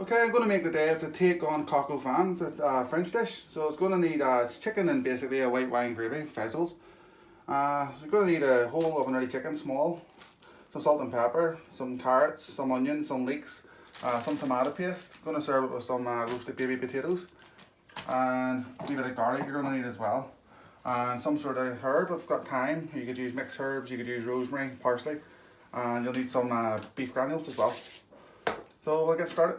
Okay, I'm going to make today, it's a take on coq au vin. It's a French dish. So it's going to need it's chicken and basically a white wine gravy, vegetables. So you're going to need a whole ordinary chicken, small, some salt and pepper, some carrots, some onions, some leeks, some tomato paste. Going to serve it with some roasted baby potatoes and a wee bit of garlic you're going to need as well. And some sort of herb if you've got time. You could use mixed herbs, you could use rosemary, parsley, and you'll need some beef granules as well. So we'll get started.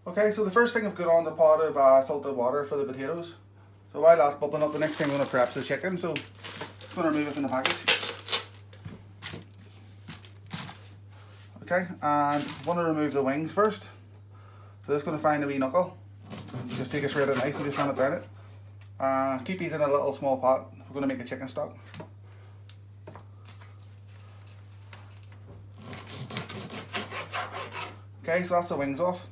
Okay, so the first thing I've got on the pot of salted water for the potatoes. So while that's bubbling up, the next thing I'm going to prep is the chicken. So I'm going to remove it from the package. Okay, and I want to remove the wings first. So just going to find a wee knuckle. Just take a shredded knife and just run it down it. Keep these in a little small pot. We're going to make a chicken stock. Okay, so that's the wings off.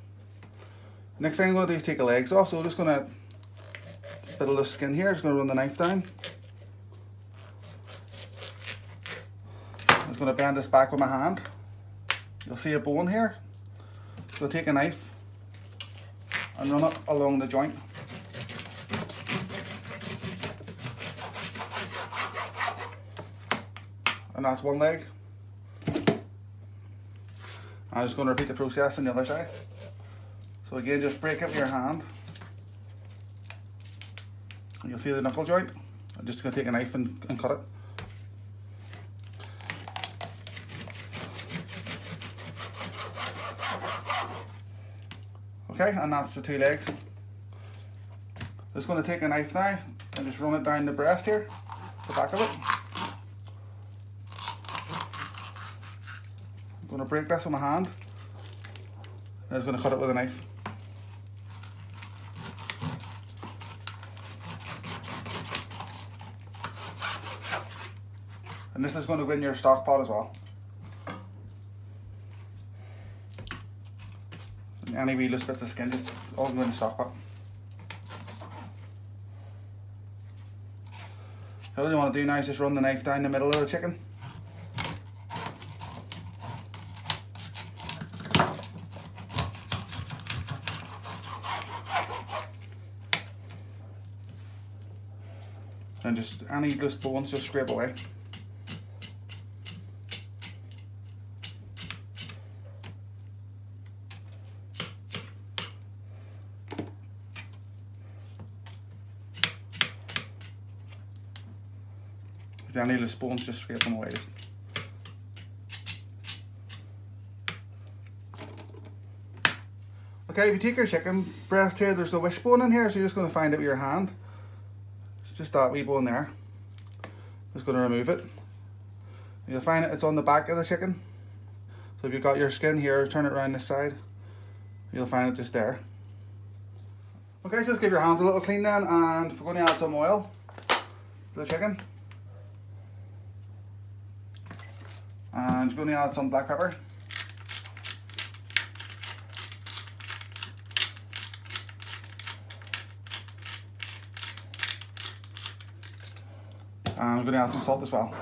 Next thing I'm going to do is take the legs off. So we're just going to, bit of the skin here, just going to run the knife down. I'm just going to bend this back with my hand. You'll see a bone here. So take a knife and run it along the joint. And that's one leg. I'm just going to repeat the process on the other side. So again, just break it with your hand. And you'll see the knuckle joint. I'm just going to take a knife and cut it. Okay, and that's the two legs. Just going to take a knife now and just run it down the breast here, the back of it. I'm going to break this with my hand. I'm just going to cut it with a knife. And this is going to go in your stock pot as well. Any wee loose bits of skin, just all go in the stock pot. All you want to do now is just run the knife down the middle of the chicken. And just any loose bones, just scrape away. If any loose bones, just scrape them away. Okay, if you take your chicken breast here, there's a wishbone in here, so you're just going to find it with your hand. It's just that wee bone there. Just going to remove it. You'll find it's on the back of the chicken. So if you've got your skin here, turn it around this side. You'll find it just there. Okay, so just give your hands a little clean then, and we're going to add some oil to the chicken. And we're going to add some black pepper. And I'm going to add some salt as well.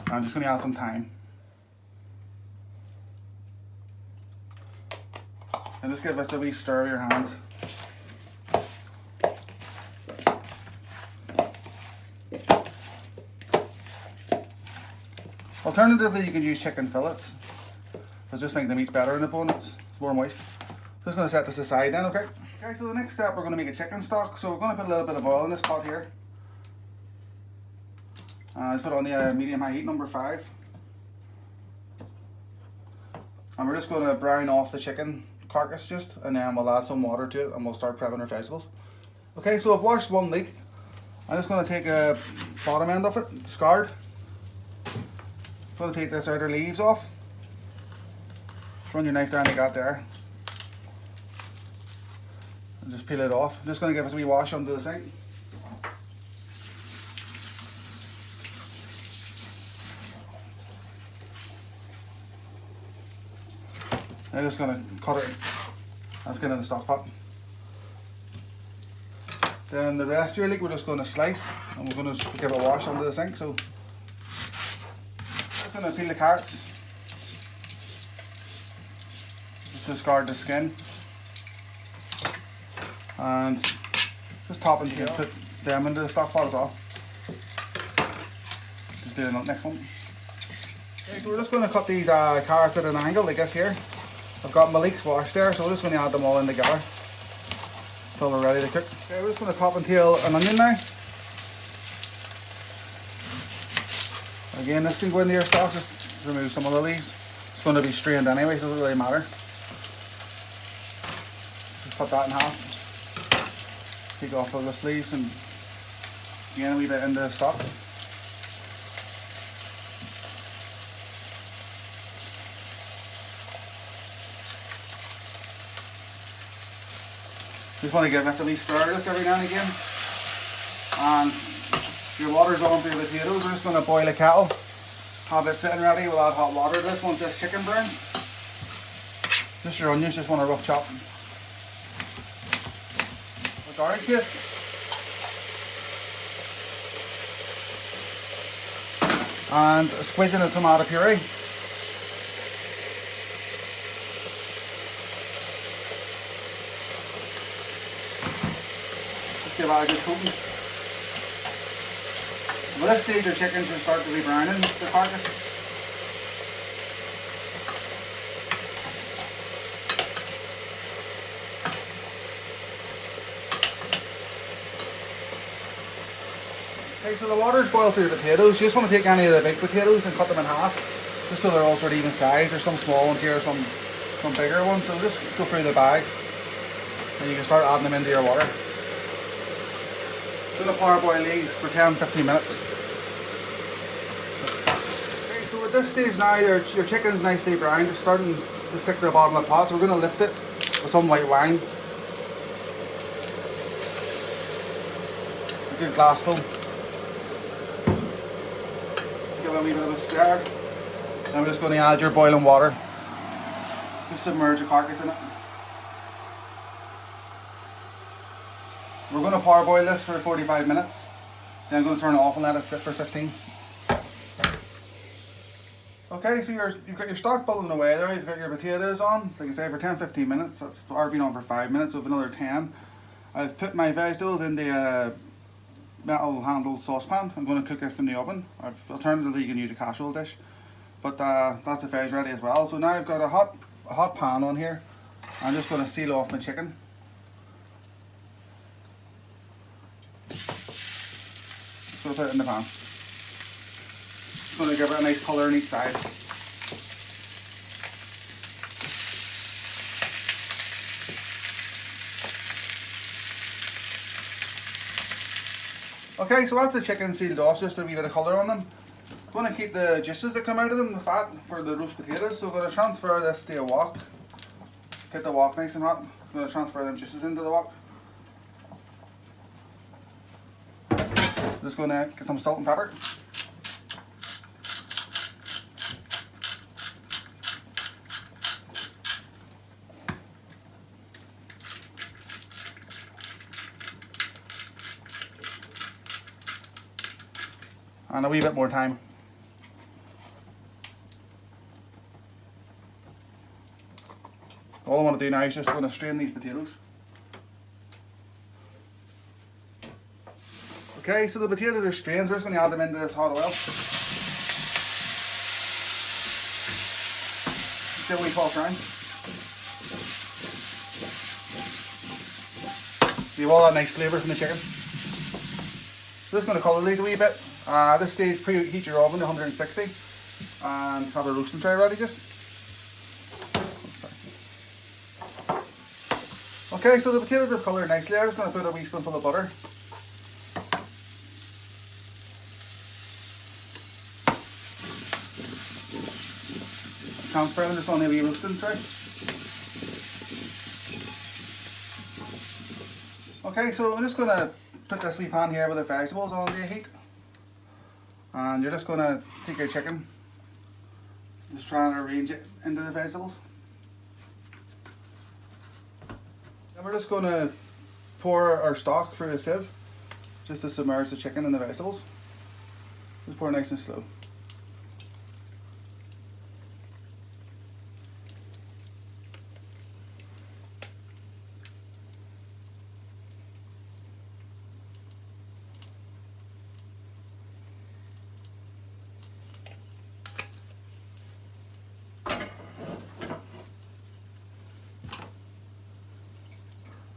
I'm just going to add some thyme. And just give us a wee stir with your hands. Alternatively, you can use chicken fillets. I just think the meat's better in the bone, it's more moist. Just going to set this aside then, okay? Okay, so the next step, we're going to make a chicken stock. So we're going to put a little bit of oil in this pot here. Let's put it on the medium-high heat, number 5. And we're just going to brown off the chicken carcass just, and then we'll add some water to it and we'll start prepping our vegetables. Okay, so I've washed one leek. I'm just going to take a bottom end of it, scarred. I'm going to take this outer leaves off. Just run your knife down like that there. And just peel it off. I'm just going to give us a wee wash under the sink. I'm just going to cut it and skin in the stock pot. Then the rest of your leek we're just going to slice, and we're going to give it a wash under the sink. So just going to peel the carrots. Just discard the skin. And just top and tail, put them into the stock pot as well. Just do the next one. Okay, so we're just going to cut these carrots at an angle like this here. I've got my leeks washed there, so we're just going to add them all in together until we're ready to cook. Okay, we're just going to top and tail an onion now. Again, this can go into your stock, just remove some of the leaves. It's going to be strained anyway, so it doesn't really matter. Just cut that in half. Take off all the leaves and again a wee bit into the stock. Just want to give this a wee stir just every now and again. And your water's on for your potatoes. We're just going to boil a kettle. Have it sitting ready. We'll add hot water. This one's just chicken broth. Just your onions, just want to rough chop. A garlic paste. And a squeeze in of tomato puree. Just give that a good coating. At this stage your chicken should start to be browning the carcass. Okay, so the water's boiled through the potatoes. You just want to take any of the big potatoes and cut them in half, just so they're all sort of even size. There's some small ones here, some bigger ones, so just go through the bag and you can start adding them into your water. Just going to parboil these for 10-15 minutes. Okay, so at this stage now your chicken's nicely browned. It's starting to stick to the bottom of the pot, so we're going to lift it with some white wine. A good glassful. Give it a wee bit of a stir. Then we're just going to add your boiling water. Just submerge the carcass in it. We're going to parboil this for 45 minutes. Then I'm going to turn it off and let it sit for 15. Okay, so you've got your stock bubbling away there. You've got your potatoes on, like I say, for 10-15 minutes. That's already been on for 5 minutes, so another 10. I've put my vegetables in the metal handled saucepan. I'm going to cook this in the oven. Alternatively, you can use a casserole dish, but that's the veg ready as well. So now I've got a hot pan on here. I'm just going to seal off my chicken. Just going to put it in the pan. Just going to give it a nice colour on each side. Okay, so that's the chicken sealed off, just a wee bit of colour on them. I'm going to keep the juices that come out of them, the fat, for the roast potatoes. So I'm going to transfer this to a wok. Get the wok nice and hot. I'm going to transfer them juices into the wok. Just going to get some salt and pepper. And a wee bit more thyme. All I want to do now is just going to strain these potatoes. Okay, so the potatoes are strained, so we're just going to add them into this hot oil. Just give a wee toss around. You have all that nice flavour from the chicken. So just going to colour these a wee bit. At this stage, preheat your oven to 160 and have a roasting tray ready just. Okay, so the potatoes have coloured nicely. I'm just going to put a wee spoonful of butter. Transfer them just on the wee roasting tray. Okay, so I'm just going to put this wee pan here with the vegetables on the heat. And you're just going to take your chicken, just try and arrange it into the vegetables. Then we're just going to pour our stock through a sieve, just to submerge the chicken and the vegetables. Just pour nice and slow.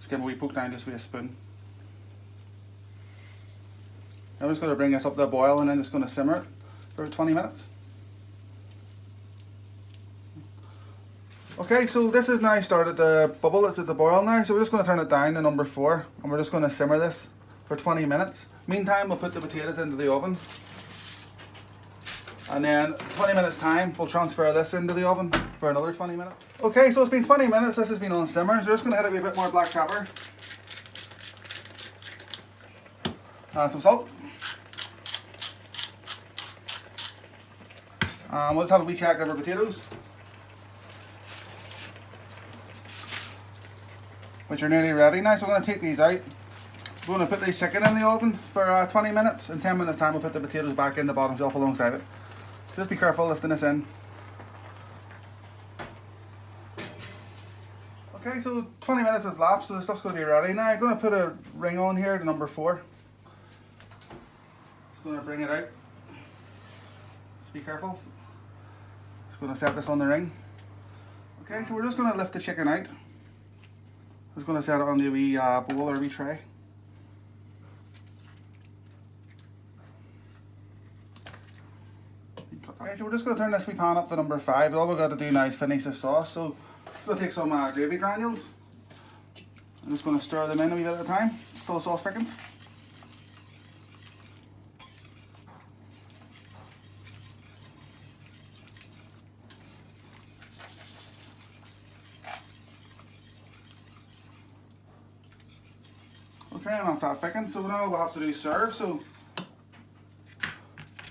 Just give them a wee poke down just with a spoon. I'm just going to bring this up to a boil and then just going to simmer it for 20 minutes. Okay, so this is now started to bubble, it's at the boil now, so we're just going to turn it down to number 4 and we're just going to simmer this for 20 minutes. Meantime, we'll put the potatoes into the oven and then 20 minutes time we'll transfer this into the oven for another 20 minutes. Okay, so it's been 20 minutes, this has been on simmer, so we're just going to hit it with a bit more black pepper and some salt. We'll just have a wee check of our potatoes, which are nearly ready now, so we're going to take these out. We're going to put this chicken in the oven for 20 minutes. In 10 minutes time we'll put the potatoes back in the bottom shelf alongside it. Just be careful lifting this in. Okay, so 20 minutes has lapsed, so the stuff's going to be ready now. I'm going to put a ring on here to number 4. Just going to bring it out. Just be careful. Just going to set this on the ring. Okay, so we're just going to lift the chicken out. Just going to set it on the wee bowl or wee tray. Okay, so we're just going to turn this wee pan up to number 5. All we've got to do now is finish the sauce. So I'm going to take some gravy granules. I'm just going to stir them in a wee bit at a time until the sauce thickens. Okay, and that's that thickened. So now we'll have to do serve. So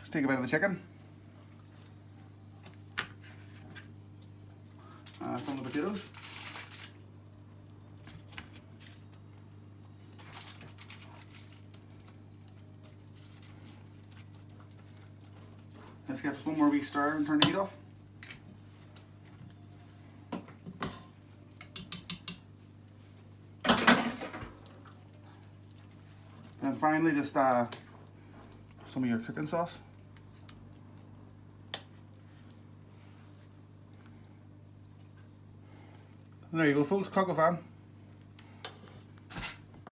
just take a bit of the chicken. Some of the potatoes. Let's give us one more wee stir and turn the heat off. And finally just some of your cooking sauce. And there you go folks, coq au vin.